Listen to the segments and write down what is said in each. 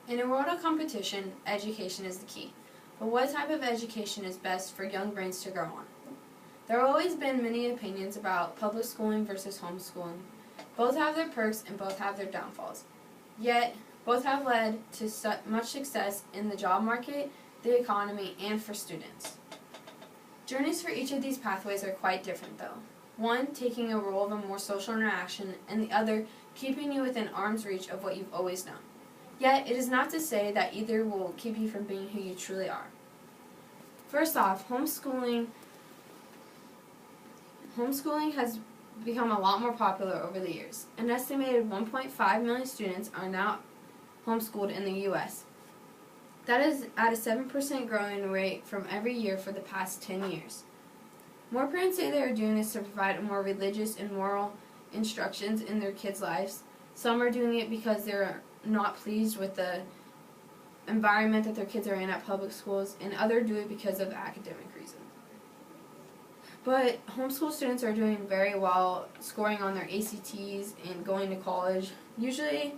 In a world of competition, education is the key. But what type of education is best for young brains to grow on? There have always been many opinions about public schooling versus homeschooling. Both have their perks and both have their downfalls. Yet, both have led to much success in the job market, the economy, and for students. Journeys for each of these pathways are quite different though. One taking a role of a more social interaction, and the other keeping you within arm's reach of what you've always known. Yet, it is not to say that either will keep you from being who you truly are. First off, homeschooling has become a lot more popular over the years. An estimated 1.5 million students are now homeschooled in the U.S. That is at a 7% growing rate from every year for the past 10 years. More parents say they are doing this to provide more religious and moral instructions in their kids' lives. Some are doing it because they're not pleased with the environment that their kids are in at public schools, and others do it because of academic reasons. But homeschool students are doing very well, scoring on their ACTs and going to college. Usually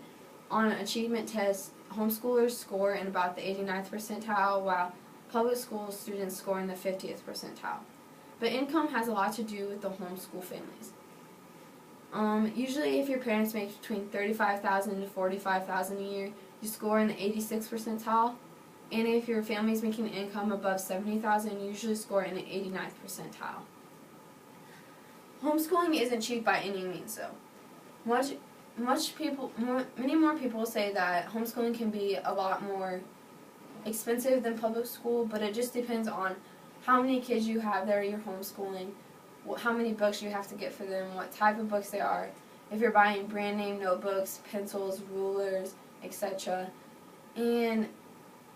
on achievement tests, homeschoolers score in about the 89th percentile, while public school students score in the 50th percentile. But income has a lot to do with the homeschool families. Usually if your parents make between $35,000 to $45,000 a year, you score in the 86th percentile. And if your family is making income above $70,000, you usually score in the 89th percentile. Homeschooling isn't cheap by any means though. Many more people say that homeschooling can be a lot more expensive than public school, but it just depends on how many kids you have that you're homeschooling, how many books you have to get for them, what type of books they are, if you're buying brand name notebooks, pencils, rulers, etc. And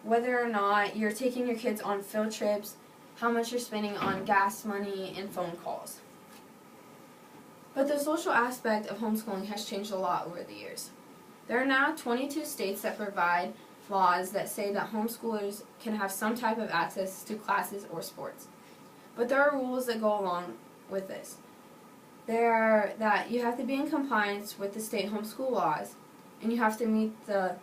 whether or not you're taking your kids on field trips, how much you're spending on gas money and phone calls. But the social aspect of homeschooling has changed a lot over the years. There are now 22 states that provide laws that say that homeschoolers can have some type of access to classes or sports. But there are rules that go along with this. There are that you have to be in compliance with the state homeschool laws, and you have to meet the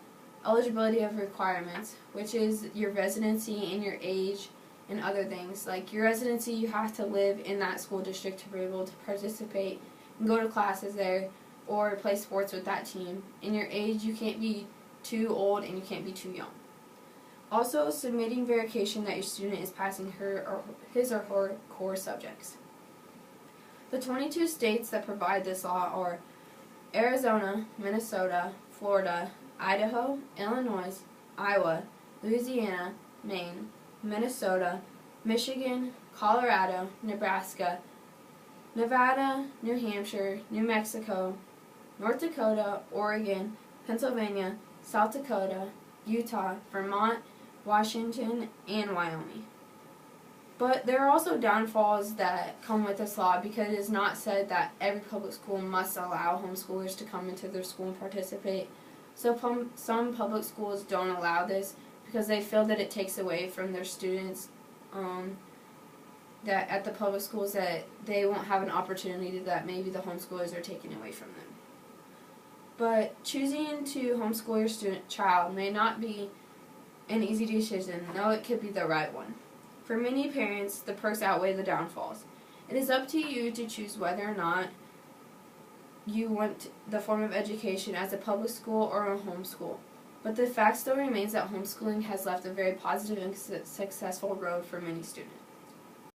eligibility of requirements, which is your residency and your age and other things. Like your residency, you have to live in that school district to be able to participate and go to classes there or play sports with that team. In your age, you can't be too old and you can't be too young. Also, submitting verification that your student is passing his or her core subjects. The 22 states that provide this law are Arizona, Minnesota, Florida, Idaho, Illinois, Iowa, Louisiana, Maine, Minnesota, Michigan, Colorado, Nebraska, Nevada, New Hampshire, New Mexico, North Dakota, Oregon, Pennsylvania, South Dakota, Utah, Vermont, Washington, and Wyoming. But there are also downfalls that come with this law because it is not said that every public school must allow homeschoolers to come into their school and participate. So some public schools don't allow this because they feel that it takes away from their students, that at the public schools that they won't have an opportunity that maybe the homeschoolers are taking away from them. But choosing to homeschool your child may not be an easy decision, though it could be the right one. For many parents, the perks outweigh the downfalls. It is up to you to choose whether or not you want the form of education as a public school or a homeschool. But the fact still remains that homeschooling has left a very positive and successful road for many students.